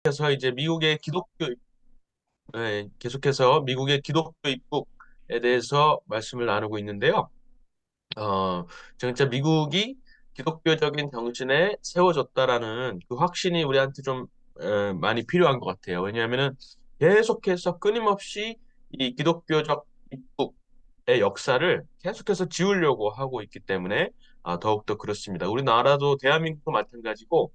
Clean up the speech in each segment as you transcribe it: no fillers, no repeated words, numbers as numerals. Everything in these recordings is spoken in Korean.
계속해서 이제 미국의 기독교, 계속해서 미국의 기독교 입국에 대해서 말씀을 나누고 있는데요. 어, 진짜 미국이 기독교적인 정신에 세워졌다라는 그 확신이 우리한테 좀 많이 필요한 것 같아요. 왜냐하면은 계속해서 끊임없이 이 기독교적 입국의 역사를 계속해서 지우려고 하고 있기 때문에 더욱더 그렇습니다. 우리나라도 대한민국도 마찬가지고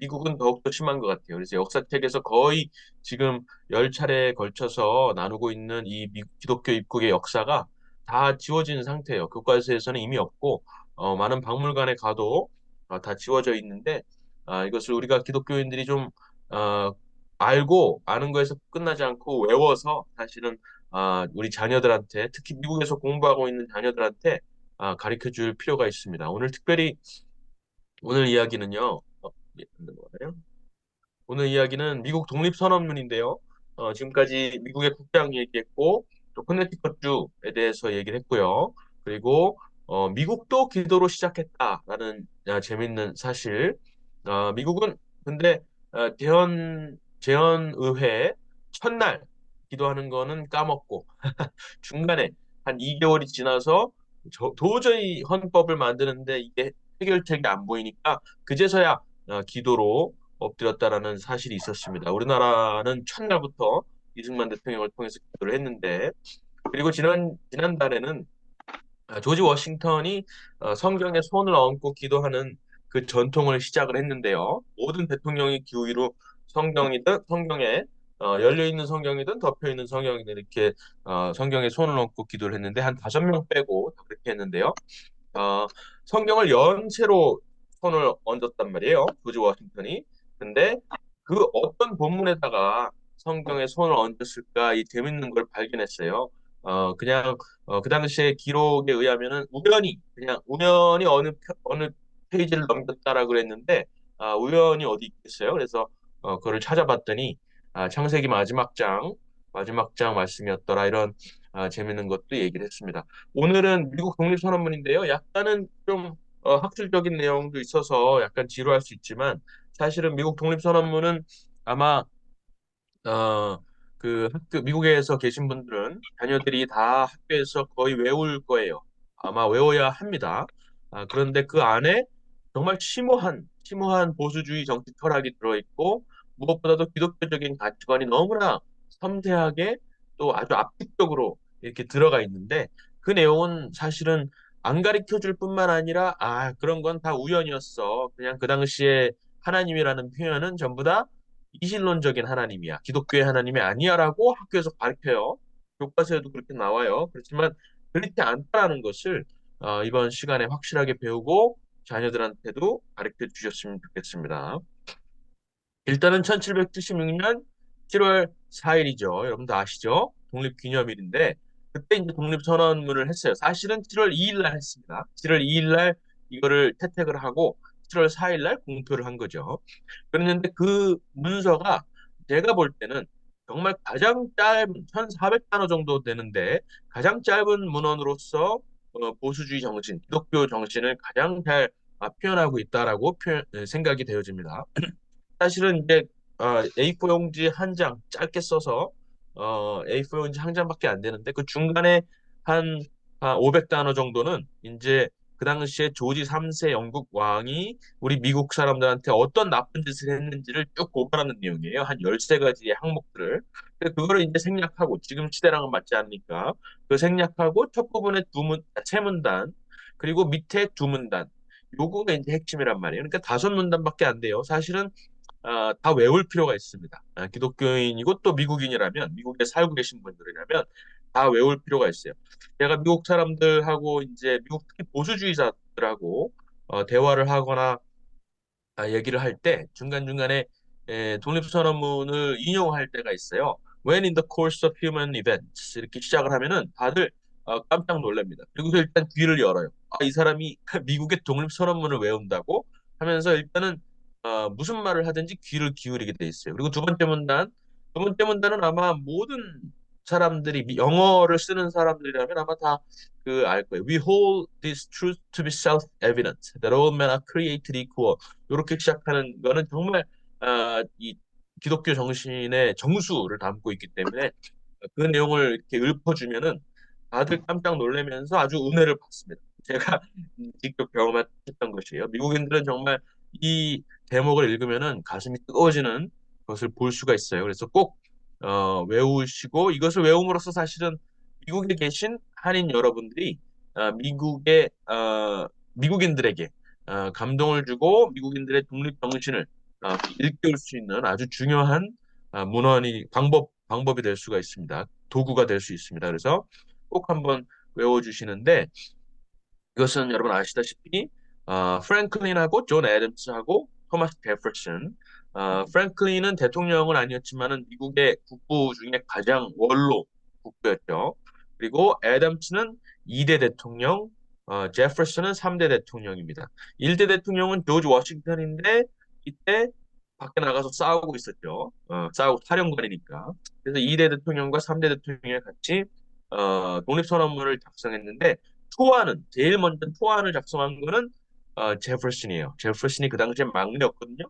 미국은 더욱더 심한 것 같아요. 그래서 역사책에서 거의 지금 10차례에 걸쳐서 나누고 있는 이 기독교 입국의 역사가 다 지워진 상태예요. 교과서에서는 이미 없고 많은 박물관에 가도 다 지워져 있는데 이것을 우리가 기독교인들이 좀 어, 알고 아는 거에서 끝나지 않고 외워서 사실은 우리 자녀들한테 특히 미국에서 공부하고 있는 자녀들한테 가르쳐 줄 필요가 있습니다. 오늘 특별히 오늘 이야기는요. 뭐예요? 오늘 이야기는 미국 독립선언문인데요. 지금까지 미국의 국장 얘기했고, 또 커네티컷주에 대해서 얘기를 했고요. 그리고 미국도 기도로 시작했다라는 재밌는 사실. 미국은 근데 재헌의회 첫날 기도하는 거는 까먹고 중간에 한 2개월이 지나서 도저히 헌법을 만드는데 이게 해결책이 안 보이니까 그제서야 기도로 엎드렸다라는 사실이 있었습니다. 우리나라는 첫날부터 이승만 대통령을 통해서 기도를 했는데 그리고 지난달에는 조지 워싱턴이 성경에 손을 얹고 기도하는 그 전통을 시작을 했는데요. 모든 대통령이 기우이로 성경에 열려 있는 성경이든 덮여 있는 성경이든 이렇게 성경에 손을 얹고 기도를 했는데 한 5명 빼고 다 그렇게 했는데요. 어, 성경을 연 채로 손을 얹었단 말이에요. 조지 워싱턴이. 근데 그 어떤 본문에다가 성경에 손을 얹었을까 이 재밌는 걸 발견했어요. 그냥 그 당시에 기록에 의하면은 우연히 어느 페이지를 넘겼다라 그랬는데 우연히 어디 있겠어요. 그래서 그거를 찾아봤더니 창세기 마지막 장 말씀이었더라 이런 재밌는 것도 얘기를 했습니다. 오늘은 미국 독립선언문인데요. 약간은 좀 학술적인 내용도 있어서 약간 지루할 수 있지만 사실은 미국 독립선언문은 아마 그 미국에서 계신 분들은 자녀들이 다 학교에서 거의 외울 거예요. 아마 외워야 합니다. 그런데 그 안에 정말 심오한 보수주의 정치 철학이 들어있고 무엇보다도 기독교적인 가치관이 너무나 섬세하게 또 아주 압축적으로 이렇게 들어가 있는데 그 내용은 사실은 안 가르쳐 줄 뿐만 아니라 그런 건 다 우연이었어. 그냥 그 당시에 하나님이라는 표현은 전부 다 이신론적인 하나님이야. 기독교의 하나님이 아니야라고 학교에서 가르쳐요. 교과서에도 그렇게 나와요. 그렇지만 그렇지 않다라는 것을 이번 시간에 확실하게 배우고 자녀들한테도 가르쳐 주셨으면 좋겠습니다. 일단은 1776년 7월 4일이죠. 여러분도 아시죠? 독립기념일인데 그때 이제 독립선언문을 했어요. 사실은 7월 2일 날 했습니다. 7월 2일 날 이거를 채택을 하고 7월 4일 날 공표를 한 거죠. 그랬는데 그 문서가 제가 볼 때는 정말 가장 짧은 1,400단어 정도 되는데 가장 짧은 문헌으로서 보수주의 정신, 기독교 정신을 가장 잘 표현하고 있다라고 생각이 되어집니다. 사실은 이제 A4 용지 한 장 짧게 써서 A4 용지 한 장밖에 안 되는데 그 중간에 한, 한 500단어 정도는 이제 그 당시에 조지 3세 영국 왕이 우리 미국 사람들한테 어떤 나쁜 짓을 했는지를 쭉 고발하는 내용이에요. 한 13가지의 항목들을. 근데 그거를 이제 생략하고 지금 시대랑은 맞지 않으니까 그 생략하고 첫 부분에 세 문단 그리고 밑에 두 문단 요거가 이제 핵심이란 말이에요. 그러니까 5문단밖에 안 돼요. 사실은 다 외울 필요가 있습니다. 기독교인이고 또 미국인이라면, 미국에 살고 계신 분들이라면 다 외울 필요가 있어요. 제가 미국 사람들하고 이제 미국 특히 보수주의자들하고 대화를 하거나 얘기를 할 때 중간중간에 독립선언문을 인용할 때가 있어요. When in the course of human events 이렇게 시작을 하면은 다들 깜짝 놀랍니다. 그리고서 일단 귀를 열어요. 이 사람이 미국의 독립선언문을 외운다고 하면서 일단은 무슨 말을 하든지 귀를 기울이게 돼 있어요. 그리고 두 번째 문단은 아마 모든 사람들이 영어를 쓰는 사람들이라면 아마 다 그 알 거예요. We hold this truth to be self-evident that all men are created equal. 이렇게 시작하는 거는 정말 이 기독교 정신의 정수를 담고 있기 때문에 그 내용을 이렇게 읊어주면은 다들 깜짝 놀라면서 아주 은혜를 받습니다. 제가 직접 경험했던 것이에요. 미국인들은 정말 이 대목을 읽으면은 가슴이 뜨거워지는 것을 볼 수가 있어요. 그래서 꼭 외우시고 이것을 외움으로써 사실은 미국에 계신 한인 여러분들이 미국인들에게 감동을 주고 미국인들의 독립 정신을 일깨울 수 있는 아주 중요한 문헌이 방법이 될 수가 있습니다. 도구가 될 수 있습니다. 그래서 꼭 한번 외워주시는데 이것은 여러분 아시다시피 프랭클린하고 존 애덤스하고 토마스 제퍼슨 프랭클린은 대통령은 아니었지만은 미국의 국부 중에 가장 원로 국부였죠. 그리고 애덤스는 2대 대통령, 제퍼슨은 3대 대통령입니다. 1대 대통령은 조지 워싱턴인데 이때 밖에 나가서 싸우고 있었죠. 싸우고 사령관이니까. 그래서 2대 대통령과 3대 대통령이 같이 독립선언문을 작성했는데 제일 먼저 초안을 작성한 거는 제퍼슨이에요. 제퍼슨이 그 당시에 막내였거든요.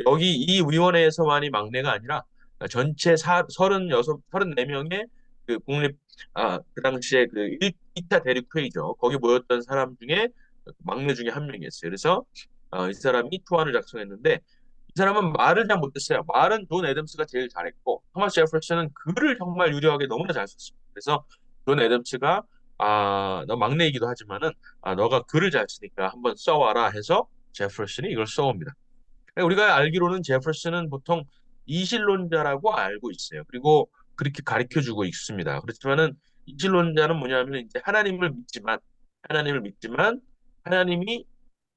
여기 이 위원회에서만이 막내가 아니라 전체 34명의 그 그 당시에 그 1차 대륙회의죠. 거기 모였던 사람 중에 막내 중에 한 명이었어요. 그래서 이 사람이 초안을 작성했는데 이 사람은 말을 잘 못했어요. 말은 존 애덤스가 제일 잘했고 토마스 제퍼슨은 글을 정말 유려하게 너무나 잘 썼어요. 그래서 존 애덤스가 너 막내이기도 하지만은 너가 글을 잘 쓰니까 한번 써와라 해서 제퍼슨이 이걸 써옵니다. 우리가 알기로는 제퍼슨은 보통 이실론자라고 알고 있어요. 그리고 그렇게 가르쳐주고 있습니다. 그렇지만은 이실론자는 뭐냐면 이제 하나님을 믿지만 하나님이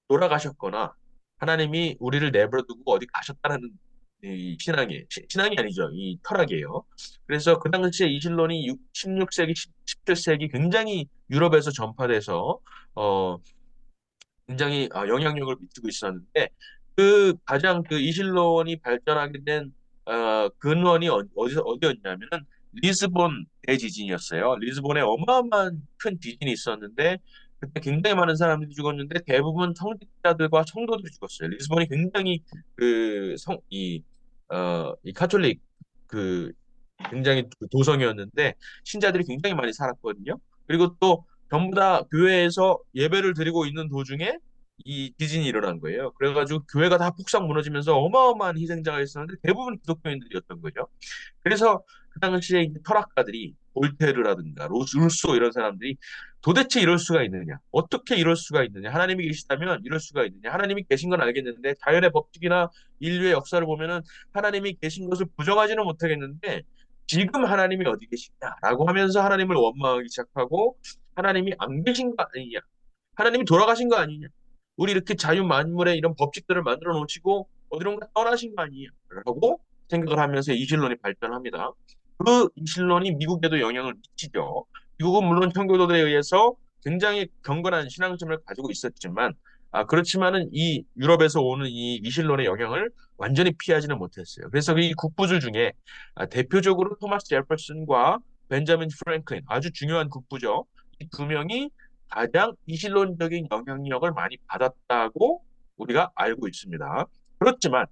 돌아가셨거나 하나님이 우리를 내버려두고 어디 가셨다는 이 신앙이 아니죠. 이 철학이에요. 그래서 그 당시에 이실론이 16세기, 17세기 굉장히 유럽에서 전파돼서 어, 굉장히 영향력을 미치고 있었는데 가장 그 이실론이 발전하게 된 근원이 어디였냐면은 리스본 대지진이었어요. 리스본에 어마어마한 큰 지진이 있었는데 그때 굉장히 많은 사람들이 죽었는데 대부분 성직자들과 성도들이 죽었어요. 리스본이 굉장히 이 카톨릭 그 굉장히 도성이었는데 신자들이 굉장히 많이 살았거든요. 그리고 또 전부 다 교회에서 예배를 드리고 있는 도중에 이 지진이 일어난 거예요. 그래가지고 교회가 다 폭삭 무너지면서 어마어마한 희생자가 있었는데 대부분 기독교인들이었던 거죠. 그래서 그 당시에 이제 철학가들이 볼테르라든가 룰소 이런 사람들이 도대체 이럴 수가 있느냐? 어떻게 이럴 수가 있느냐? 하나님이 계시다면 이럴 수가 있느냐? 하나님이 계신 건 알겠는데 자연의 법칙이나 인류의 역사를 보면은 하나님이 계신 것을 부정하지는 못하겠는데 지금 하나님이 어디 계시냐라고 하면서 하나님을 원망하기 시작하고 하나님이 안 계신 거 아니냐? 하나님이 돌아가신 거 아니냐? 우리 이렇게 자유 만물의 이런 법칙들을 만들어 놓으시고 어디론가 떠나신 거 아니냐라고 생각을 하면서 이실론이 발전합니다. 그 이실론이 미국에도 영향을 미치죠. 미국은 물론 청교도들에 의해서 굉장히 경건한 신앙심을 가지고 있었지만 그렇지만은 이 유럽에서 오는 이 이실론의 영향을 완전히 피하지는 못했어요. 그래서 이 국부들 중에 대표적으로 토마스 제퍼슨과 벤자민 프랭클린 아주 중요한 국부죠. 이 두 명이 가장 이실론적인 영향력을 많이 받았다고 우리가 알고 있습니다. 그렇지만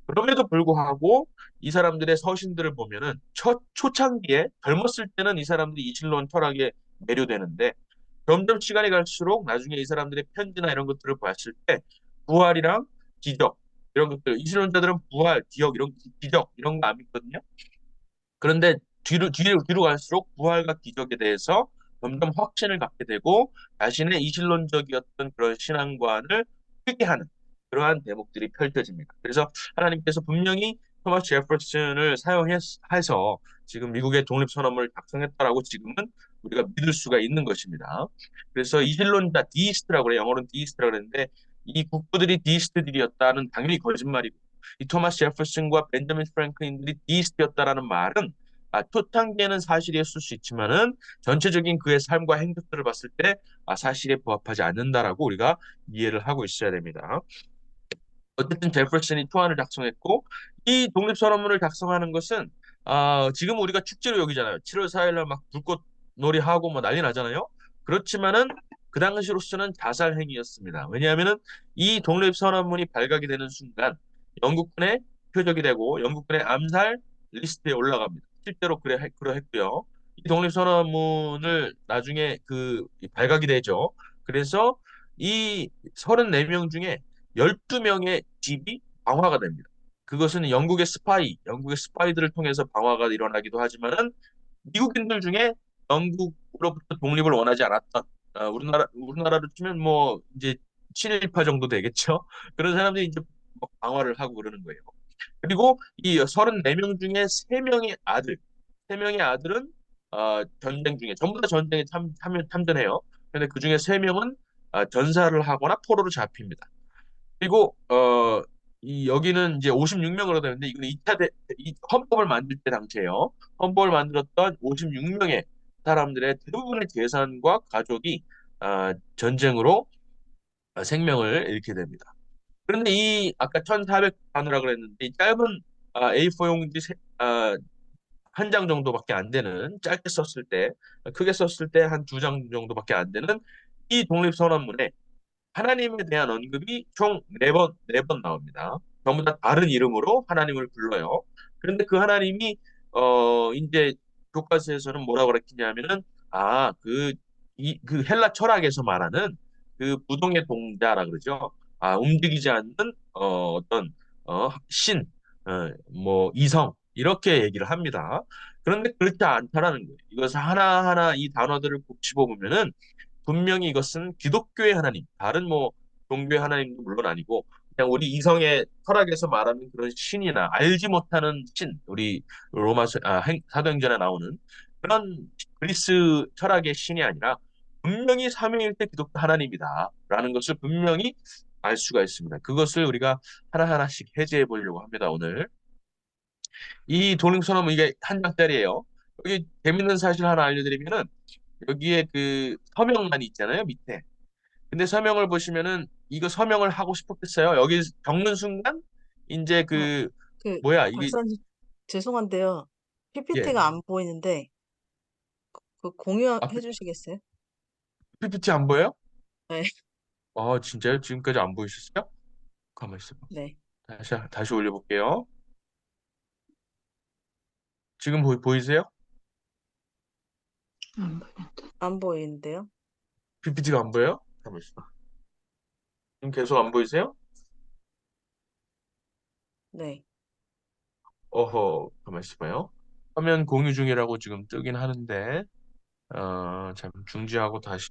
그럼에도 불구하고 이 사람들의 서신들을 보면은 초창기에 젊었을 때는 이 사람들이 이실론 철학에 매료되는데 점점 시간이 갈수록 나중에 이 사람들의 편지나 이런 것들을 봤을 때 부활이랑 기적 이런 것들 이실론자들은 부활, 기적 이런 거 안 믿거든요. 그런데 뒤로 갈수록 부활과 기적에 대해서 점점 확신을 갖게 되고 자신의 이실론적이었던 그런 신앙관을 회개하는 그러한 대목들이 펼쳐집니다. 그래서 하나님께서 분명히 토마스 제퍼슨을 사용해서 지금 미국의 독립선언을 작성했다라고 지금은 우리가 믿을 수가 있는 것입니다. 그래서 이실론자 디이스트라고 그래요. 영어로는 디이스트라고 그랬는데 이 국부들이 디이스트들이었다는 당연히 거짓말이고 이 토마스 제퍼슨과 벤자민 프랭클린들이 디이스트였다라는 말은 초창기에는 사실이었을 수 있지만은 전체적인 그의 삶과 행동들을 봤을 때 사실에 부합하지 않는다라고 우리가 이해를 하고 있어야 됩니다. 어쨌든 제퍼슨이 초안을 작성했고 이 독립선언문을 작성하는 것은 지금 우리가 축제로 여기잖아요. 7월 4일 날 막 불꽃 놀이하고 뭐 난리 나잖아요. 그렇지만은 그 당시로서는 자살 행위였습니다. 왜냐하면은 이 독립선언문이 발각이 되는 순간 영국군의 표적이 되고 영국군의 암살 리스트에 올라갑니다. 실제로 그러했고요. 이 독립선언문을 나중에 발각이 되죠. 그래서 이 34명 중에 12명의 집이 방화가 됩니다. 그것은 영국의 스파이들을 통해서 방화가 일어나기도 하지만은 미국인들 중에 영국으로부터 독립을 원하지 않았던 우리나라로 치면 뭐 이제 친일파 정도 되겠죠. 그런 사람들이 이제 막 방화를 하고 그러는 거예요. 그리고 이 34명 중에 3명의 아들, 3명의 아들은 전쟁 중에 전부 다 전쟁에 참전해요. 근데 그 중에 3명은 전사를 하거나 포로로 잡힙니다. 그리고 이 여기는 이제 56명으로 되는데 이거는 이 헌법을 만들 때 당시에요. 헌법을 만들었던 56명의 사람들의 대부분의 재산과 가족이 전쟁으로 생명을 잃게 됩니다. 그런데 이 아까 1,400단어라 그랬는데 이 짧은 A4 용지 한 장 정도밖에 안 되는 짧게 썼을 때 크게 썼을 때 한 두 장 정도밖에 안 되는 이 독립선언문에 하나님에 대한 언급이 총 네 번 나옵니다. 전부 다 다른 이름으로 하나님을 불러요. 그런데 그 하나님이 이제 교과서에서는 뭐라고 그랬냐면은 그 헬라 철학에서 말하는 그 부동의 동자라 그러죠. 움직이지 않는 어떤 신, 뭐 이성 이렇게 얘기를 합니다. 그런데 그렇지 않다라는 거예요. 이것을 하나하나 이 단어들을 곱씹어 보면은 분명히 이것은 기독교의 하나님, 다른 뭐 종교의 하나님도 물론 아니고 그냥 우리 이성의 철학에서 말하는 그런 신이나 알지 못하는 신, 우리 사도행전에 나오는 그런 그리스 철학의 신이 아니라 분명히 삼위일체 기독교 하나님이다라는 것을 분명히 알 수가 있습니다. 그것을 우리가 하나하나씩 해제해 보려고 합니다, 오늘. 이 독립선언문 이게 한 장짜리예요. 여기 재밌는 사실 하나 알려드리면은 여기에 그 서명란이 있잖아요, 밑에. 근데 서명을 보시면은 이거 서명을 하고 싶었겠어요. 여기 적는 순간 이제 아, 그, 뭐야 이게 박사님, 죄송한데요. 예. PPT가 안 보이는데, 그 아, 공유해 주시겠어요? PPT 안 보여요? 네. 진짜요? 지금까지 안 보이셨어요? 가만 있어봐. 네. 다시 올려볼게요. 지금 보이세요? 안 보이는데요? PPT가 안 보여요? 가만 있어. 지금 계속 안 보이세요? 네. 어허, 가만 있어봐요. 화면 공유 중이라고 지금 뜨긴 하는데, 잠 중지하고 다시,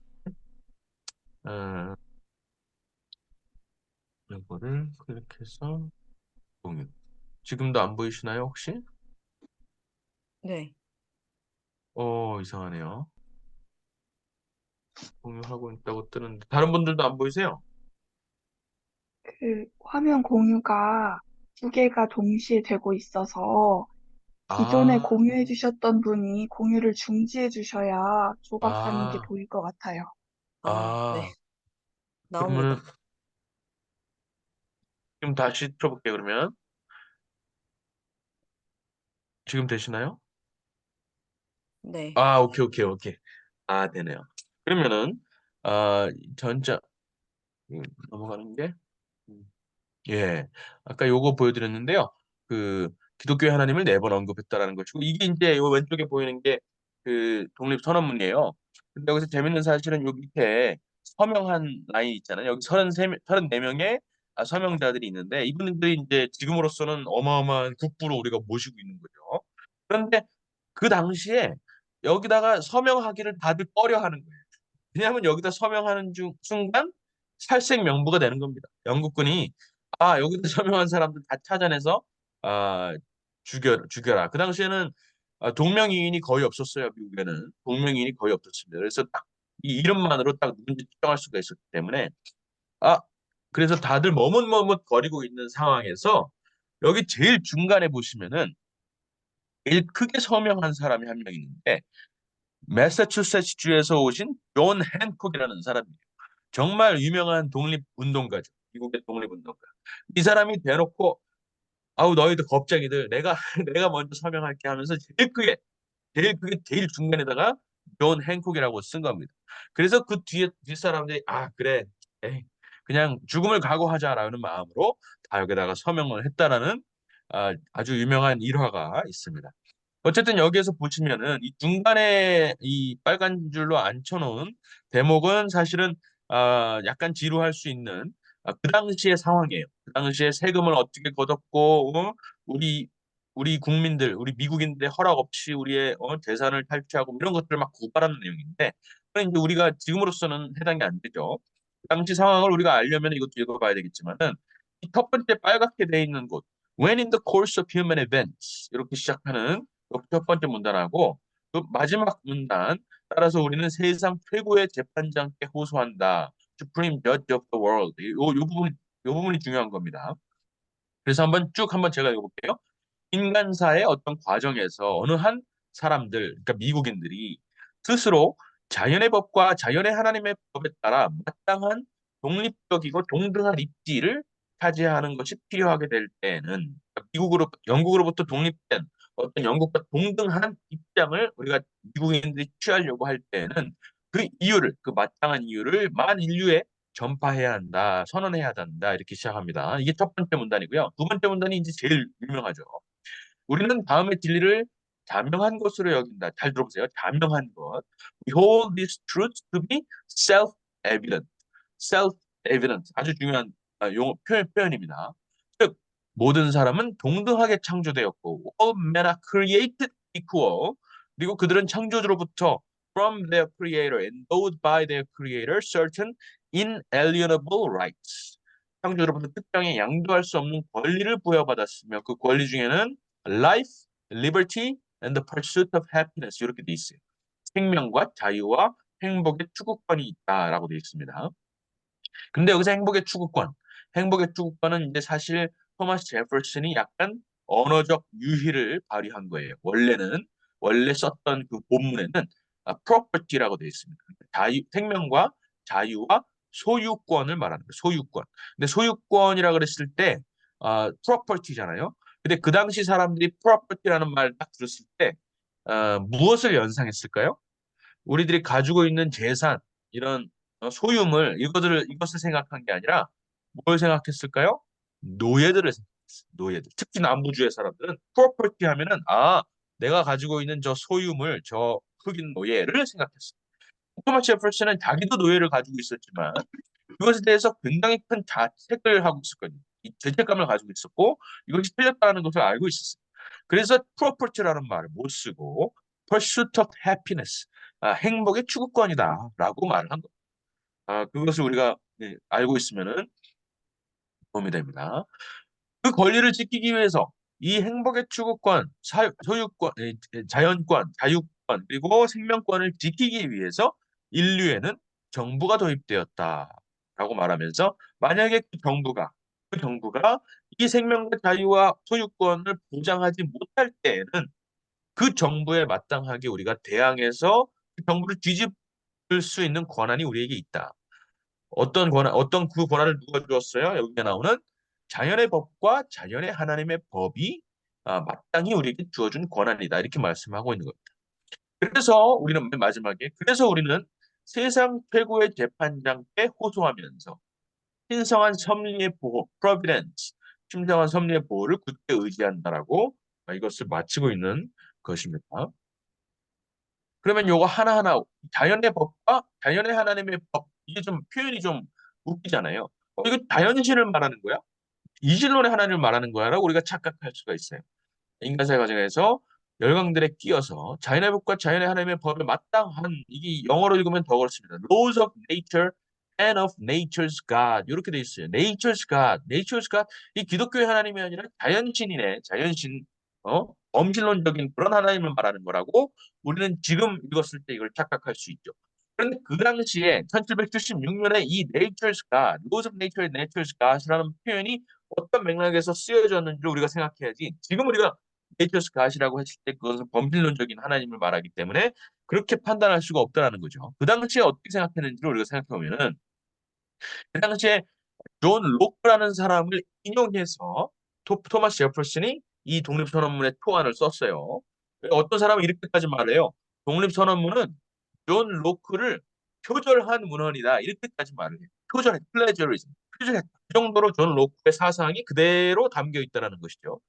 어, 이거를 클릭해서 공유. 지금도 안 보이시나요, 혹시? 네. 이상하네요. 공유하고 있다고 뜨는데, 다른 분들도 안 보이세요? 그 화면 공유가 두 개가 동시에 되고 있어서 기존에 아, 공유해 주셨던 분이 공유를 중지해 주셔야 조 박사님께 아, 보일 것 같아요. 네. 아, 그러면은, 나옵니다. 지금 다시 틀어볼게요, 그러면. 지금 되시나요? 네. 오케이, 오케이, 오케이. 되네요. 그러면은, 전자, 음, 넘어가는 게, 음, 예. 아까 요거 보여드렸는데요. 기독교의 하나님을 4번 언급했다라는 것이고, 이게 이제 요 왼쪽에 보이는 게 독립선언문이에요. 근데 여기서 재밌는 사실은 요 밑에 서명한 라인 있잖아요. 여기 34명의 서명자들이 있는데, 이분들이 이제 지금으로서는 어마어마한 국부로 우리가 모시고 있는 거죠. 그런데 그 당시에 여기다가 서명하기를 다들 꺼려 하는 거예요. 왜냐하면 여기다 서명하는 순간 살생 명부가 되는 겁니다. 영국군이 여기다 서명한 사람들 다 찾아내서 아 죽여라. 그 당시에는 동명이인이 거의 없었어요. 미국에는 동명이인이 거의 없었습니다. 그래서 딱 이 이름만으로 딱 누군지 특정할 수가 있었기 때문에 아 그래서 다들 머뭇머뭇 거리고 있는 상황에서 여기 제일 중간에 보시면은 제일 크게 서명한 사람이 한 명 있는데 매사추세츠 주에서 오신 존 핸콕이라는 사람이에요. 정말 유명한 독립운동가죠. 미국의 독립운동가. 이 사람이 대놓고 아우 너희들 겁쟁이들 내가 내가 먼저 서명할게 하면서 제일 중간에다가 존 행콕이라고 쓴 겁니다. 그래서 그 뒤에 뒷사람들이 그래 에이, 그냥 죽음을 각오하자라는 마음으로 다 여기다가 서명을 했다라는 아주 유명한 일화가 있습니다. 어쨌든 여기에서 보시면은 이 중간에 이 빨간 줄로 앉혀놓은 대목은 사실은 약간 지루할 수 있는 그 당시의 상황이에요. 그 당시에 세금을 어떻게 걷었고 우리 국민들, 우리 미국인들의 허락 없이 우리의 재산을 탈취하고 이런 것들을 막 고발하는 내용인데 그건 이제 우리가 지금으로서는 해당이 안 되죠. 그 당시 상황을 우리가 알려면 이것도 읽어봐야 되겠지만은 이 첫 번째 빨갛게 돼 있는 곳 When in the course of human events 이렇게 시작하는 첫 번째 문단하고 그 마지막 문단 따라서 우리는 세상 최고의 재판장께 호소한다. Supreme Judge of the World. 요 부분이 중요한 겁니다. 그래서 한번 제가 읽어볼게요. 인간사의 어떤 과정에서 어느 한 사람들, 그러니까 미국인들이 스스로 자연의 법과 자연의 하나님의 법에 따라 마땅한 독립적이고 동등한 입지를 차지하는 것이 필요하게 될 때에는 그러니까 영국으로부터 독립된 어떤 영국과 동등한 입장을 우리가 미국인들이 취하려고 할 때에는 그 마땅한 이유를 만 인류에 전파해야 한다, 선언해야 한다 이렇게 시작합니다. 이게 첫 번째 문단이고요. 두 번째 문단이 이제 제일 유명하죠. 우리는 다음의 진리를 자명한 것으로 여긴다. 잘 들어보세요. 자명한 것. We hold these truths to be self-evident. self-evident. 아주 중요한 표현입니다. 즉, 모든 사람은 동등하게 창조되었고, all men are created equal. 그리고 그들은 창조주로부터 from their creator, endowed by their creator, certain inalienable rights. 창조주로부터 특정히 양도할 수 없는 권리를 부여받았으며 그 권리 중에는 life, liberty, and the pursuit of happiness 이렇게 돼 있어요. 생명과 자유와 행복의 추구권이 있다라고 돼 있습니다. 근데 여기서 행복의 추구권은 이제 사실 토마스 제퍼슨이 약간 언어적 유희를 발휘한 거예요. 원래 썼던 그 본문에는 property라고 돼 있습니다. 생명과 자유와 소유권을 말하는 거예요. 소유권. 근데 소유권이라 그랬을 때 property잖아요. 근데 그 당시 사람들이 property라는 말 딱 들었을 때 무엇을 연상했을까요? 우리들이 가지고 있는 재산, 이런 이것을 생각한 게 아니라 뭘 생각했을까요? 노예들을 생각했어요. 노예들. 특히 남부주의 사람들은 프로퍼티 하면은 내가 가지고 있는 저 소유물, 저 흑인 노예를 생각했어요. 토마스 제퍼슨은 자기도 노예를 가지고 있었지만 그것에 대해서 굉장히 큰 자책을 하고 있었거든요. 이 죄책감을 가지고 있었고 이것이 틀렸다는 것을 알고 있었어요. 그래서 프로퍼티라는 말을 못 쓰고 pursuit of happiness, 행복의 추구권이다라고 말을 한 겁니다. 그것을 우리가 알고 있으면은 도움이 됩니다. 그 권리를 지키기 위해서 이 행복의 추구권, 소유권, 자연권, 자유권, 그리고 생명권을 지키기 위해서 인류에는 정부가 도입되었다라고 말하면서 만약에 그 정부가 이 생명과 자유와 소유권을 보장하지 못할 때에는 그 정부에 마땅하게 우리가 대항해서 그 정부를 뒤집을 수 있는 권한이 우리에게 있다. 어떤 그 권한을 누가 주었어요? 여기에 나오는 자연의 법과 자연의 하나님의 법이 마땅히 우리에게 주어준 권한이다. 이렇게 말씀하고 있는 겁니다. 그래서 우리는 세상 최고의 재판장께 호소하면서 신성한 섭리의 보호, providence, 신성한 섭리의 보호를 굳게 의지한다라고 이것을 마치고 있는 것입니다. 그러면 요거 하나하나 자연의 법과 자연의 하나님의 법 이게 좀 표현이 좀 웃기잖아요. 이거 자연신을 말하는 거야? 이질론의 하나님을 말하는 거야라고 우리가 착각할 수가 있어요. 인간사회 과정에서 열강들에 끼어서 자연의 법과 자연의 하나님의 법에 마땅한 이게 영어로 읽으면 더 그렇습니다. Laws of nature and of nature's God 이렇게 돼 있어요. Nature's God 이 기독교의 하나님이 아니라 자연신이네. 자연신 범신론적인 그런 하나님을 말하는 거라고 우리는 지금 읽었을 때 이걸 착각할 수 있죠. 그런데 그 당시에 1776년에 이 Nature's God, Laws of Nature and Nature's God이라는 표현이 어떤 맥락에서 쓰여졌는지 우리가 생각해야지. 지금 우리가 Nature's God이라고 했을 때 그것은 범신론적인 하나님을 말하기 때문에 그렇게 판단할 수가 없다라는 거죠. 그 당시에 어떻게 생각했는지를 우리가 생각해보면은 그 당시에 존 로크라는 사람을 인용해서 토마스 제퍼슨이 이 독립선언문의 초안을 썼어요. 어떤 사람은 이렇게까지 말해요. 독립선언문은 존 로크를 표절한 문헌이다. 이렇게까지 말을 해요. 플래저리즘. 표절했다. 그 정도로 존 로크의 사상이 그대로 담겨 있다는 것이죠.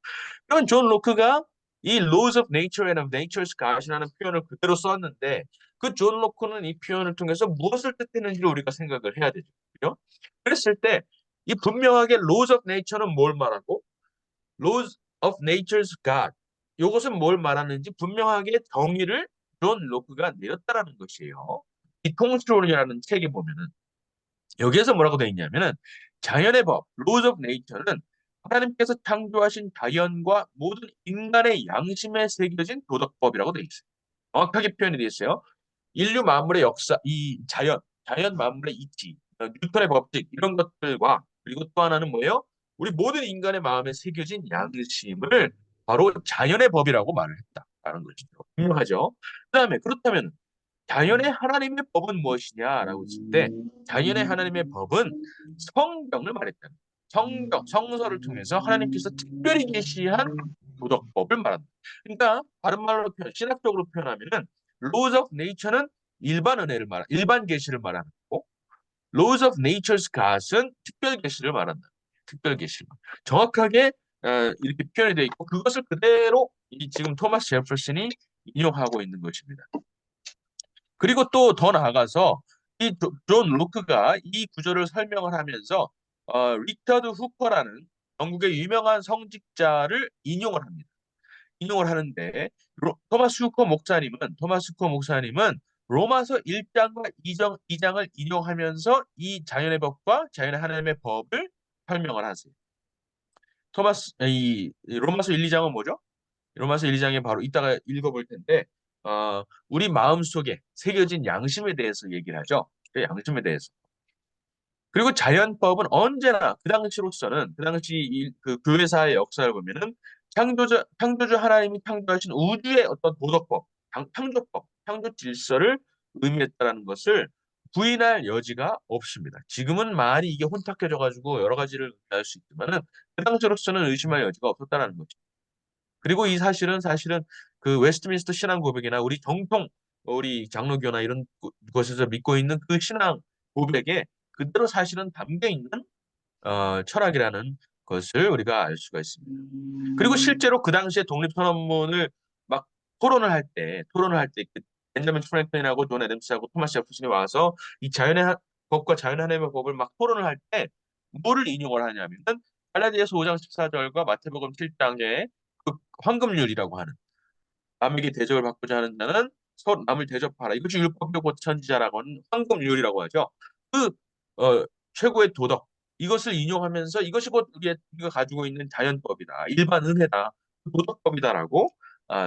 그런 존 로크가 이 laws of nature and of nature's God이라는 표현을 그대로 썼는데 그 존 로크는 이 표현을 통해서 무엇을 뜻했는지를 우리가 생각을 해야 되죠. 그죠? 그랬을 때 이 분명하게 laws of nature는 뭘 말하고 laws of nature's God 이것은 뭘 말하는지 분명하게 정의를 존 로크가 내렸다라는 것이에요. 이 통치론이라는 책에 보면은 여기에서 뭐라고 되어 있냐면은 자연의 법, laws of nature는 하나님께서 창조하신 자연과 모든 인간의 양심에 새겨진 도덕법이라고 되어 있어요. 정확하게 표현이 되어 있어요. 인류 만물의 역사, 이 자연 만물의 이치, 뉴턴의 법칙 이런 것들과 그리고 또 하나는 뭐예요? 우리 모든 인간의 마음에 새겨진 양심을 바로 자연의 법이라고 말을 했다라는 것이죠. 분명하죠. 그다음에 그렇다면 자연의 하나님의 법은 무엇이냐라고 했을 때 자연의 하나님의 법은 성경을 말했다는 거예요. 성서를 통해서 하나님께서 특별히 계시한 도덕법을 말한다. 그러니까 다른 말로 신학적으로 표현하면은 laws of nature는 일반 계시를 말하는 거고 laws of nature's God은 특별 계시를 말한다. 특별 계시만 정확하게 이렇게 표현이 되어 있고 그것을 그대로 이 지금 토마스 제퍼슨이 인용하고 있는 것입니다. 그리고 또 더 나아가서 이 존 로크가 이 구조를 설명을 하면서 리처드 후커라는 영국의 유명한 성직자를 인용을 합니다. 인용을 하는데 토마스 후커 목사님은 로마서 1장과 2장을 인용하면서 이 자연의 법과 자연의 하나님의 법을 설명을 하세요. 이 로마서 1, 2장은 뭐죠? 로마서 1, 2장에 바로 이따가 읽어볼 텐데 우리 마음속에 새겨진 양심에 대해서 얘기를 하죠. 그 양심에 대해서. 그리고 자연법은 언제나 그 당시로서는 그 당시 그 교회사의 역사를 보면은 창조주 하나님이 창조하신 우주의 어떤 도덕법, 창조법, 창조 질서를 의미했다라는 것을 부인할 여지가 없습니다. 지금은 많이 이게 혼탁해져 가지고 여러 가지를 알 수 있지만은 그 당시로서는 의심할 여지가 없었다는 거죠. 그리고 이 사실은 그 웨스트민스터 신앙 고백이나 우리 정통 우리 장로교나 이런 곳에서 믿고 있는 그 신앙 고백에 그대로 사실은 담겨 있는 철학이라는 것을 우리가 알 수가 있습니다. 그리고 실제로 그 당시에 독립선언문을 막 토론을 할 때 그 벤자민 프랭클린하고 존 애덤스하고 토마스 제퍼슨이 와서 이 법과 자연 하나님의 법을 막 토론을 할 때 뭐를 인용을 하냐면은 갈라디아서 5장 14절과 마태복음 7장의 그 황금률이라고 하는 남에게 대접을 받고자 하는 자는 서로 남을 대접하라. 이것이 율법의 곧 선지자라고 하는 황금률이라고 하죠. 그 최고의 도덕 이것을 인용하면서 이것이 곧 우리가 가지고 있는 자연법이다. 일반 은혜다. 도덕법이다라고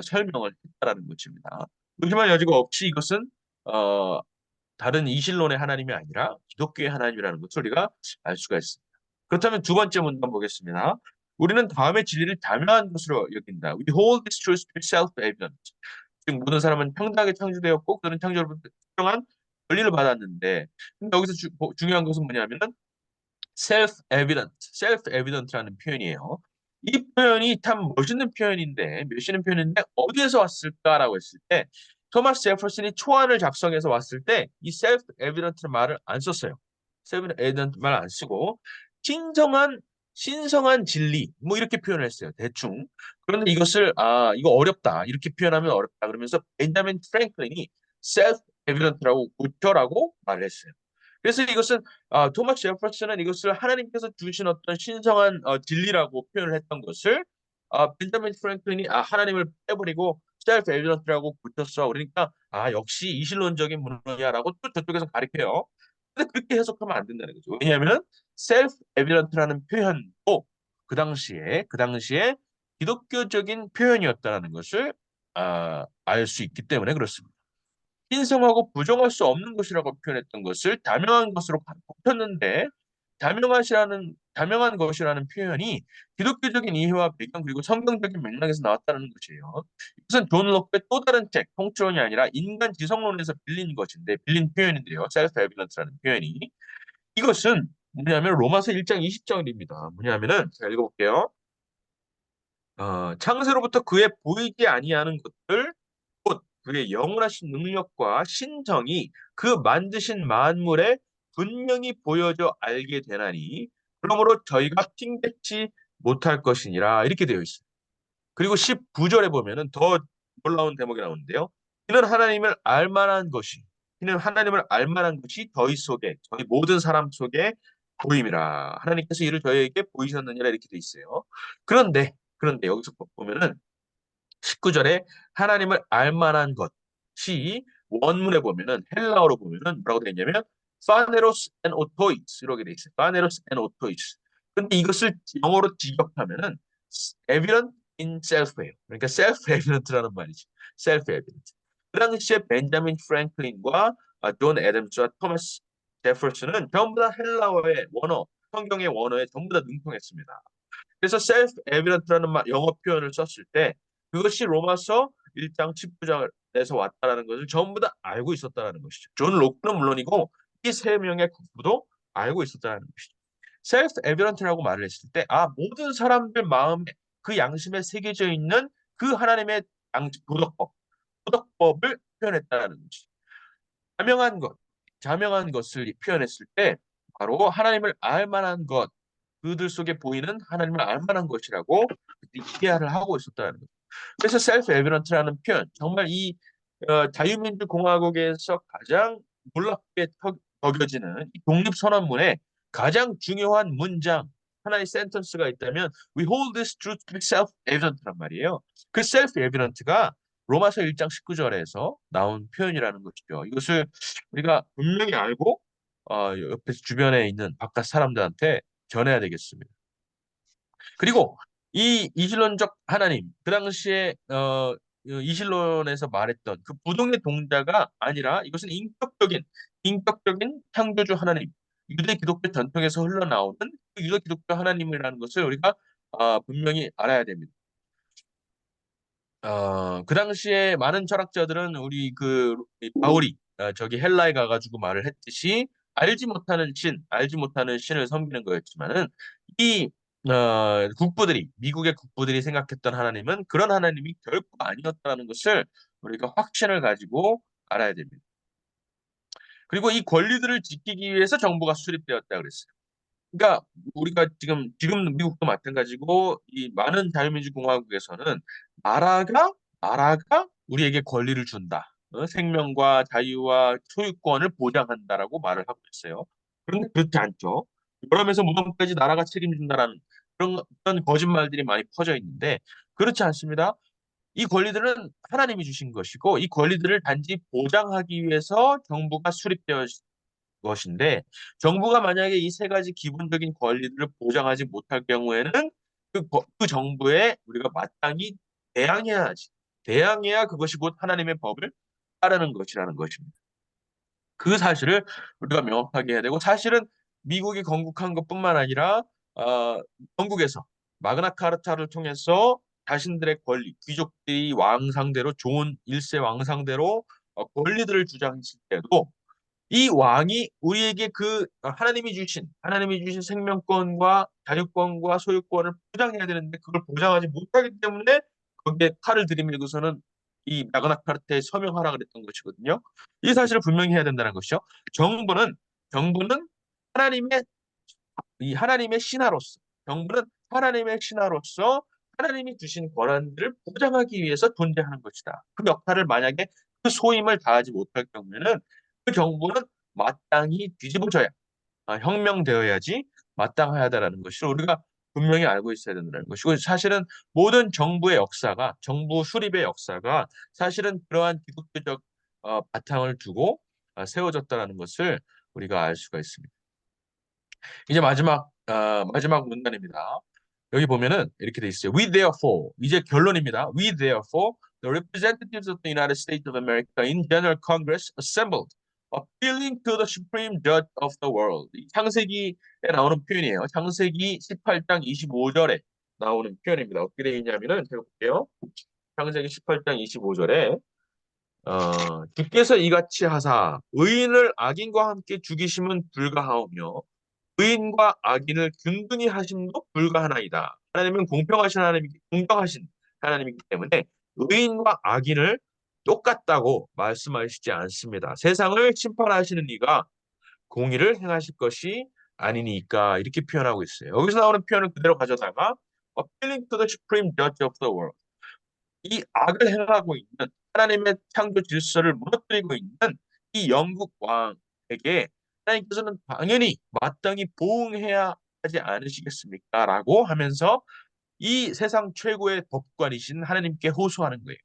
설명을 했다라는 것입니다. 의심할 여지가 없이 이것은 어, 다른 이신론의 하나님이 아니라 기독교의 하나님이라는 것을 우리가 알 수가 있습니다. 그렇다면 두 번째 문단 보겠습니다. 우리는 다음의 진리를 자명한 것으로 여긴다. We hold this truth to be self-evident. 즉 모든 사람은 평등하게 창조되었고 그들은 창조로부터 특정한 권리를 받았는데 근데 여기서 중요한 것은 뭐냐면은 self-evident라는 표현이에요. 이 표현이 참 멋있는 표현인데 어디에서 왔을까라고 했을 때 토마스 제퍼슨이 초안을 작성해서 왔을 때 이 self-evident라는 말을 안 썼어요. self-evident 말을 안 쓰고 신성한 진리 뭐 이렇게 표현을 했어요. 대충. 그런데 이것을 이거 어렵다 이렇게 표현하면 어렵다 그러면서 벤자민 프랭클린이 self-evident라고 고쳐라고 말을 했어요. 그래서 이것은 토마스 제퍼슨은 이것을 하나님께서 주신 어떤 신성한 진리라고 표현을 했던 것을 벤자민 프랭클린이 하나님을 빼버리고 셀프 에비던트라고 붙였어. 그러니까 역시 이신론적인 문화야라고 또 저쪽에서 가르쳐요. 근데 그렇게 해석하면 안 된다는 거죠. 왜냐하면 셀프 에비던트라는 표현도 그 당시에 기독교적인 표현이었다는 것을 알 수 있기 때문에 그렇습니다. 신성하고 부정할 수 없는 것이라고 표현했던 것을 다명한 것으로 바꿨는데 다명한 것이라는 표현이 기독교적인 이해와 배경 그리고 성경적인 맥락에서 나왔다는 것이에요. 이것은 존 록의 또 다른 책, 통치론이 아니라 인간 지성론에서 빌린 표현인데요. 셀프 에비던스라는 표현이. 이것은 뭐냐면 로마서 1장 20절입니다. 뭐냐면은 제가 읽어볼게요. 창세로부터 그의 보이지 아니하는 것들 곧 그의 영원하신 능력과 신정이 그 만드신 만물의 분명히 보여져 알게 되나니 그러므로 저희가 핑계치 못할 것이니라 이렇게 되어 있어요. 그리고 19절에 보면은 더 놀라운 대목이 나오는데요. 이는 하나님을 알만한 것이 이는 하나님을 알만한 것이 저희 속에 저희 모든 사람 속에 보임이라. 하나님께서 이를 저희에게 보이셨느니라 이렇게 돼 있어요. 그런데 여기서 보면은 19절에 하나님을 알만한 것이 원문에 보면은 헬라어로 보면은 뭐라고 되어 있냐면 파네로스 앤 오토이스 이렇게 돼 있어요. 파네로스 앤 오토이스. 근데 이것을 영어로 직역하면은 evident in self예요. 그러니까 self-evident라는 말이죠. self-evident. 그 당시에 벤자민 프랭클린과 존 애덤스와 토마스 제퍼슨은 전부 다 헬라어의 원어, 성경의 원어에 전부 다 능통했습니다. 그래서 self-evident라는 영어 표현을 썼을 때 그것이 로마서 1장 19절에서 왔다라는 것을 전부 다 알고 있었다라는 것이죠. 존 록는 물론이고 이 세 명의 국부도 알고 있었다는 것이죠. self-evident라고 말을 했을 때 모든 사람들 마음에 그 양심에 새겨져 있는 그 하나님의 도덕법을 표현했다는 것이죠. 자명한 것, 자명한 것을 표현했을 때 바로 하나님을 알 만한 것, 그들 속에 보이는 하나님을 알 만한 것이라고 이해를 하고 있었다는 거죠. 그래서 self-evident라는 표현, 정말 이 자유민주공화국에서 가장 놀랍게 여겨지는 이 독립선언문에 가장 중요한 문장, 하나의 센텐스가 있다면 We hold this truth to be self-evident란 말이에요. 그 self-evident가 로마서 1장 19절에서 나온 표현이라는 것이죠. 이것을 우리가 분명히 알고 옆에 주변에 있는 바깥 사람들한테 전해야 되겠습니다. 그리고 이 이실론적 하나님, 그 당시에 이실론에서 말했던 그 부동의 동자가 아니라 이것은 인격적인 창조주 하나님, 유대 기독교 전통에서 흘러나오는 그 유대 기독교 하나님이라는 것을 우리가 분명히 알아야 됩니다. 그 당시에 많은 철학자들은 우리 바울이 저기 헬라에 가가지고 말을 했듯이 알지 못하는 신을 섬기는 거였지만은 이 미국의 국부들이 생각했던 하나님은 그런 하나님이 결코 아니었다는 것을 우리가 확신을 가지고 알아야 됩니다. 그리고 이 권리들을 지키기 위해서 정부가 수립되었다 그랬어요. 그러니까 우리가 지금 미국도 마찬가지고 이 많은 자유민주공화국에서는 나라가 우리에게 권리를 준다. 생명과 자유와 소유권을 보장한다라고 말을 하고 있어요. 그런데 그렇지 않죠. 그러면서 무덤까지 나라가 책임진다라는 그런 거짓말들이 많이 퍼져 있는데 그렇지 않습니다. 이 권리들은 하나님이 주신 것이고 이 권리들을 단지 보장하기 위해서 정부가 수립되어 것인데 정부가 만약에 이 세 가지 기본적인 권리들을 보장하지 못할 경우에는 그 정부에 우리가 마땅히 대항해야지. 대항해야 그것이 곧 하나님의 법을 따르는 것이라는 것입니다. 그 사실을 우리가 명확하게 해야 되고 사실은 미국이 건국한 것뿐만 아니라 영국에서 마그나카르타를 통해서 자신들의 권리, 귀족들이 왕상대로 좋은 일세 왕상대로 권리들을 주장했을 때도 이 왕이 우리에게 하나님이 주신 생명권과 자유권과 소유권을 보장해야 되는데 그걸 보장하지 못하기 때문에 거기에 칼을 들이밀고서는 이 마그나카르타에 서명하라 그랬던 것이거든요. 이 사실을 분명히 해야 된다는 것이죠. 정부는 하나님의 하나님의 신하로서 하나님의 신하로서 하나님이 주신 권한들을 보장하기 위해서 존재하는 것이다. 그 역할을 만약에 그 소임을 다하지 못할 경우에는 그 정부는 마땅히 뒤집어져야 혁명되어야지 마땅하다라는 것을 우리가 분명히 알고 있어야 된다는 것이고 사실은 모든 정부 수립의 역사가 사실은 그러한 기독교적 바탕을 두고 세워졌다는 것을 우리가 알 수가 있습니다. 이제 마지막 문단입니다. 여기 보면은 이렇게 돼 있어요. We therefore 이제 결론입니다. We therefore the representatives of the United States of America in General Congress assembled, appealing to the Supreme Judge of the world. 이 창세기에 나오는 표현이에요. 창세기 18장 25절에 나오는 표현입니다. 어떻게 되어 있냐면은 제가 볼게요. 창세기 18장 25절에 주께서 이같이 하사 의인을 악인과 함께 죽이심은 불가하오며 의인과 악인을 균등히 하심도 불가하나이다. 하나님은 공평하신 하나님이기 때문에 의인과 악인을 똑같다고 말씀하시지 않습니다. 세상을 심판하시는 이가 공의를 행하실 것이 아니니까 이렇게 표현하고 있어요. 여기서 나오는 표현을 그대로 가져다가 appealing to the supreme judge of the world. 이 악을 행하고 있는 하나님의 창조 질서를 무너뜨리고 있는 이 영국 왕에게 하나님께서는 당연히 마땅히 보응해야 하지 않으시겠습니까? 라고 하면서 이 세상 최고의 법관이신 하나님께 호소하는 거예요.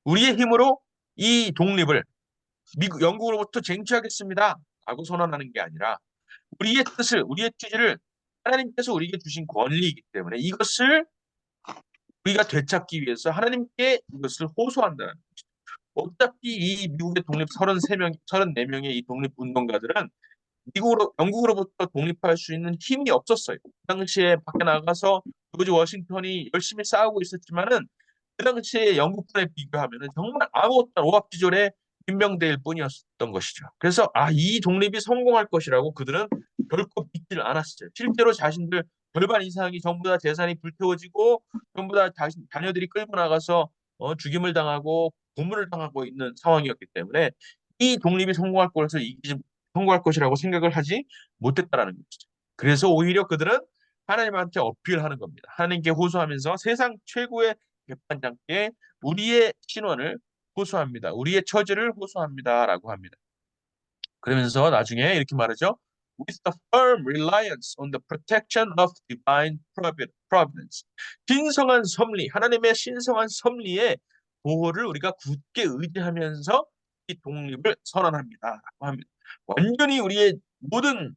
우리의 힘으로 이 독립을 영국으로부터 쟁취하겠습니다. 라고 선언하는 게 아니라 우리의 뜻을, 우리의 취지를 하나님께서 우리에게 주신 권리이기 때문에 이것을 우리가 되찾기 위해서 하나님께 이것을 호소한다는 거죠. 어차피 이 미국의 독립 33명, 34명의 이 독립운동가들은 영국으로부터 독립할 수 있는 힘이 없었어요. 그 당시에 밖에 나가서 조지 워싱턴이 열심히 싸우고 있었지만은 그 당시에 영국군에 비교하면은 정말 아무것도 오합지졸의 민병대일 뿐이었던 것이죠. 그래서 이 독립이 성공할 것이라고 그들은 결코 믿지를 않았어요. 실제로 자신들 절반 이상이 전부 다 재산이 불태워지고 전부 다 자녀들이 끌고 나가서 죽임을 당하고 고문을 당하고 있는 상황이었기 때문에 이 독립이 성공할 것이라고 생각을 하지 못했다라는 것이죠. 그래서 오히려 그들은 하나님한테 어필하는 겁니다. 하나님께 호소하면서 세상 최고의 재판장께 우리의 신원을 호소합니다. 우리의 처지를 호소합니다라고 합니다. 그러면서 나중에 이렇게 말하죠. With the firm reliance on the protection of divine providence. 신성한 섭리, 하나님의 신성한 섭리의 보호를 우리가 굳게 의지하면서 이 독립을 선언합니다라고 합니다. 완전히 우리의 모든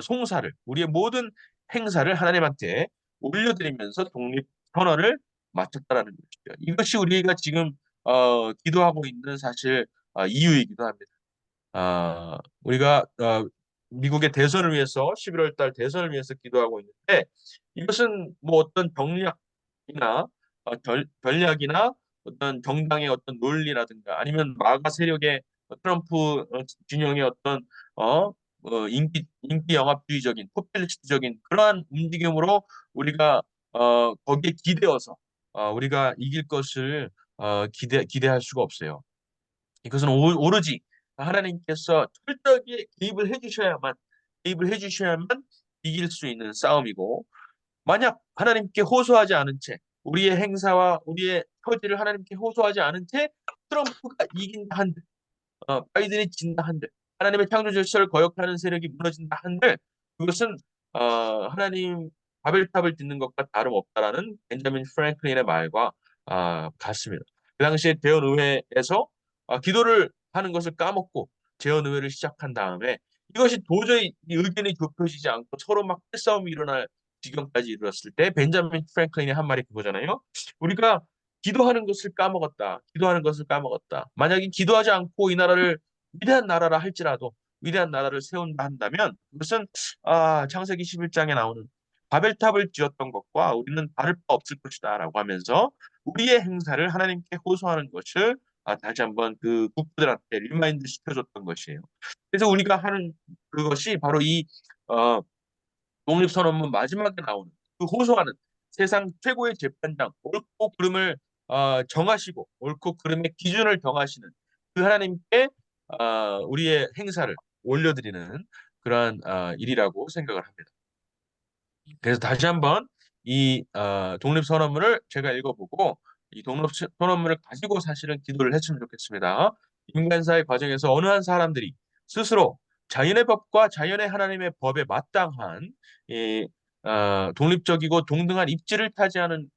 송사를, 우리의 모든 행사를 하나님한테 올려드리면서 독립 선언을 마쳤다라는 것이죠. 이것이 우리가 지금 기도하고 있는 사실 이유이기도 합니다. 우리가 미국의 대선을 위해서 11월 달 대선을 위해서 기도하고 있는데 이것은 뭐 어떤 전략이나 전략이나 어떤 정당의 어떤 논리라든가 아니면 마가 세력의 트럼프 진영의 어떤 인기 영합주의적인 포퓰리스트적인 그러한 움직임으로 우리가 거기에 기대어서 우리가 이길 것을 기대할 수가 없어요. 이것은 오로지 하나님께서 철저하게 개입을 해주셔야만 이길 수 있는 싸움이고, 만약 하나님께 호소하지 않은 채, 우리의 행사와 우리의 처지를 하나님께 호소하지 않은 채, 트럼프가 이긴다 한들, 바이든이 진다 한들, 하나님의 창조 질서를 거역하는 세력이 무너진다 한들, 그것은 하나님 바벨탑을 짓는 것과 다름없다라는 벤자민 프랭클린의 말과 같습니다. 그 당시에 대원의회에서 기도를 하는 것을 까먹고 재헌의회를 시작한 다음에 이것이 도저히 이 의견이 좁혀지지 않고 서로 막 패싸움이 일어날 지경까지 이르렀을 때 벤자민 프랭클린이 한 말이 그거잖아요. 우리가 기도하는 것을 까먹었다. 기도하는 것을 까먹었다. 만약에 기도하지 않고 이 나라를 위대한 나라라 할지라도 위대한 나라를 세운다 한다면 그것은 창세기 11장에 나오는 바벨탑을 지었던 것과 우리는 다를 바 없을 것이다라고 하면서 우리의 행사를 하나님께 호소하는 것을 다시 한번 그 국부들한테 리마인드 시켜줬던 것이에요. 그래서 우리가 하는 그것이 바로 이 어, 독립선언문 마지막에 나오는 그 호소하는 세상 최고의 재판장 옳고 그름을 정하시고 옳고 그름의 기준을 정하시는 그 하나님께 우리의 행사를 올려드리는 그러한 일이라고 생각을 합니다. 그래서 다시 한번 이 독립선언문을 제가 읽어보고 이 독립선언문을 가지고 사실은 기도를 했으면 좋겠습니다. 인간사의 과정에서 어느 한 사람들이 스스로 자연의 법과 자연의 하나님의 법에 마땅한 이 독립적이고 동등한 입지를 타지하는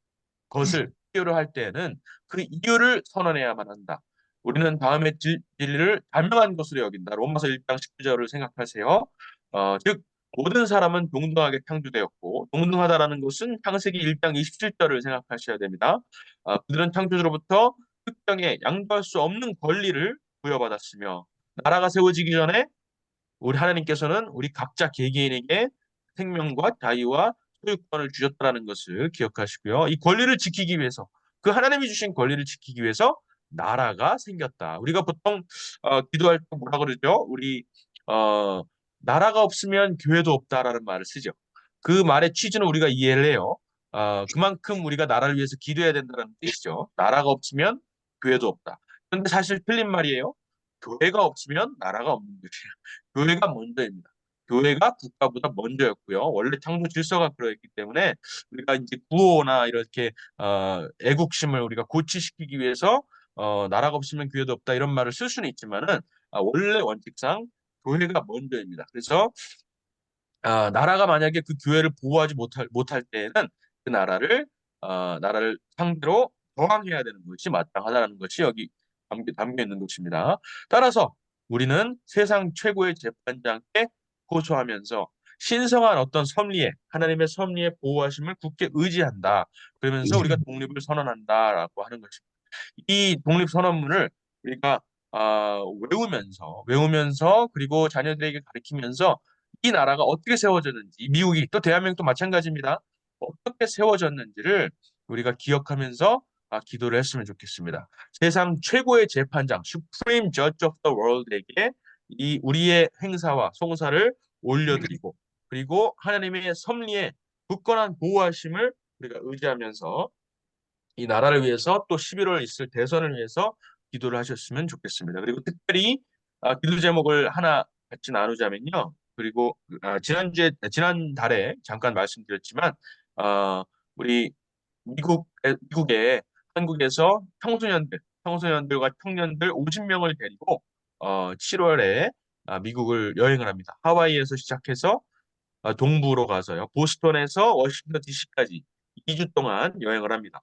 것을 필요로 할 때에는 그 이유를 선언해야만 한다. 우리는 다음의 진리를 단명한 것으로 여긴다. 로마서 1장 19절을 생각하세요. 즉 모든 사람은 동등하게 창조되었고 동등하다라는 것은 창세기 1장 27절을 생각하셔야 됩니다. 그들은 창조주로부터 특정의 양보할 수 없는 권리를 부여받았으며 나라가 세워지기 전에 우리 하나님께서는 우리 각자 개개인에게 생명과 자유와 소유권을 주셨다는 것을 기억하시고요. 이 권리를 지키기 위해서 그 하나님이 주신 권리를 지키기 위해서 나라가 생겼다. 우리가 보통 기도할 때 뭐라 그러죠? 우리 나라가 없으면 교회도 없다라는 말을 쓰죠. 그 말의 취지는 우리가 이해를 해요. 그만큼 우리가 나라를 위해서 기도해야 된다는 뜻이죠. 나라가 없으면 교회도 없다. 그런데 사실 틀린 말이에요. 교회가 없으면 나라가 없는 것이에요. 교회가 먼저입니다. 교회가 국가보다 먼저였고요. 원래 창조 질서가 그러했기 때문에 우리가 이제 구호나 이렇게 애국심을 우리가 고취시키기 위해서 나라가 없으면 교회도 없다 이런 말을 쓸 수는 있지만은 원래 원칙상 교회가 먼저입니다. 그래서 나라가 만약에 그 교회를 보호하지 못할 때에는 그 나라를 상대로 저항해야 되는 것이 마땅하다는 것이 여기 담겨 있는 것입니다. 따라서 우리는 세상 최고의 재판장께 호소하면서 신성한 어떤 섭리에 하나님의 섭리에 보호하심을 굳게 의지한다. 그러면서 우리가 독립을 선언한다라고 하는 것입니다. 이 독립선언문을 우리가 외우면서 그리고 자녀들에게 가르치면서 이 나라가 어떻게 세워졌는지 미국이 또 대한민국도 마찬가지입니다. 어떻게 세워졌는지를 우리가 기억하면서 기도를 했으면 좋겠습니다. 세상 최고의 재판장, Supreme Judge of the World에게 이 우리의 행사와 송사를 올려드리고 그리고 하나님의 섭리에 굳건한 보호하심을 우리가 의지하면서 이 나라를 위해서 또 11월 있을 대선을 위해서 기도를 하셨으면 좋겠습니다. 그리고 특별히 기도 제목을 하나 같이 나누자면요. 그리고 지난달에 잠깐 말씀드렸지만 우리 미국에 한국에서 청소년들과 청년들 50명을 데리고 7월에 미국을 여행을 합니다. 하와이에서 시작해서 동부로 가서요. 보스턴에서 워싱턴 DC까지 2주 동안 여행을 합니다.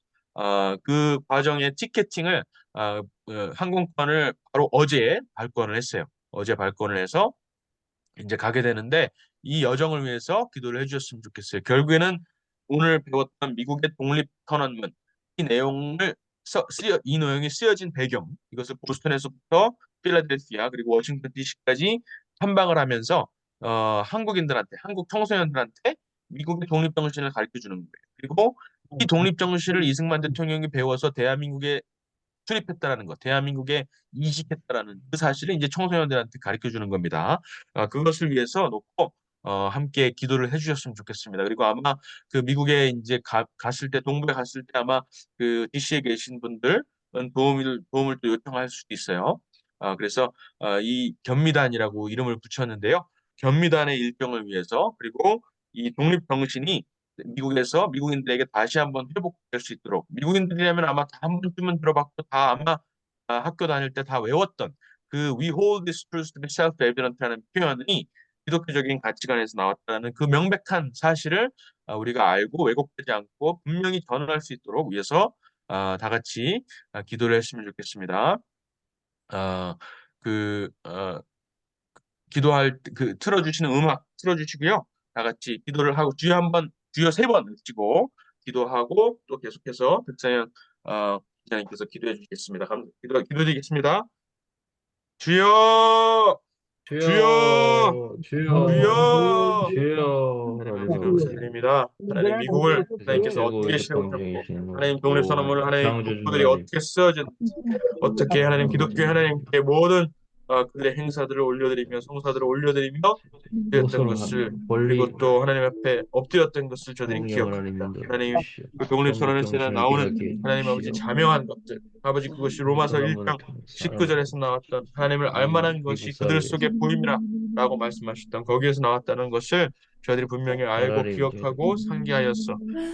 그 과정의 티켓팅을 항공권을 바로 어제 발권을 했어요. 어제 발권을 해서 이제 가게 되는데 이 여정을 위해서 기도를 해주셨으면 좋겠어요. 결국에는 오늘 배웠던 미국의 독립선언문 이 내용이 쓰여진 배경 이것을 보스턴에서부터 필라델피아 그리고 워싱턴 DC까지 탐방을 하면서 한국 청소년들한테 미국의 독립 정신을 가르쳐 주는 거예요. 그리고 이 독립 정신을 이승만 대통령이 배워서 대한민국에 출입했다라는 것, 대한민국에 이식했다라는 그 사실을 이제 청소년들한테 가르쳐 주는 겁니다. 그것을 위해서 놓고 함께 기도를 해주셨으면 좋겠습니다. 그리고 아마 그 미국에 이제 갔을 때 동부에 갔을 때 아마 그 DC에 계신 분들은 도움을 또 요청할 수도 있어요. 그래서 이 견미단이라고 이름을 붙였는데요. 견미단의 일정을 위해서 그리고 이 독립 정신이 미국에서 미국인들에게 다시 한번 회복될 수 있도록 미국인들이라면 아마 다 한 번쯤은 들어봤고 다 아마 학교 다닐 때 다 외웠던 그 We hold this truth to be self-evident라는 표현이 기독교적인 가치관에서 나왔다는 그 명백한 사실을 우리가 알고 왜곡되지 않고 분명히 전할 수 있도록 위해서 다 같이 기도를 했으면 좋겠습니다. 어, 그 기도할 그 틀어주시는 음악 틀어주시고요. 다 같이 기도를 하고 주여 3번 외치고 기도하고 또 계속해서 백사연 기자님께서 기도해 주시겠습니다. 기도드리겠습니다. 주여, 주여, 주여, 주여, 주여. 주여. 하나님 할렐루야. 기도를 드립니다. 하나님 미국을 하나님께서 최고의 어떻게 재판장이신 세우셨고 하나님 또 독립선언문을 하나님 독부들이 창조주님, 어떻게 쓰여졌는지 어떻게 하나님 기독교 하나님께 모든 그들의 행사들을 올려드리며 성사들을 올려드리며 드렸던 모성한 것을 권리, 그리고 또 하나님 앞에 엎드렸던 것을 저들이 성령을 하나님 기억합니다. 인도해 하나님 주시오. 그 독립선언에서 독립정신을 나오는 깨닫게 하나님 아버지 해주시오. 자명한 것들 아버지 그것이 이 로마서 선언문을 1장 통해 살아갈 19절에서 나왔던 하나님을 이 알만한 미국 것이 그들 사회에 속에 보임이라 라고 말씀하셨던 거기에서 나왔다는 것을 저희들이 분명히 알고 나라를 기억하고 인도해 상기하였어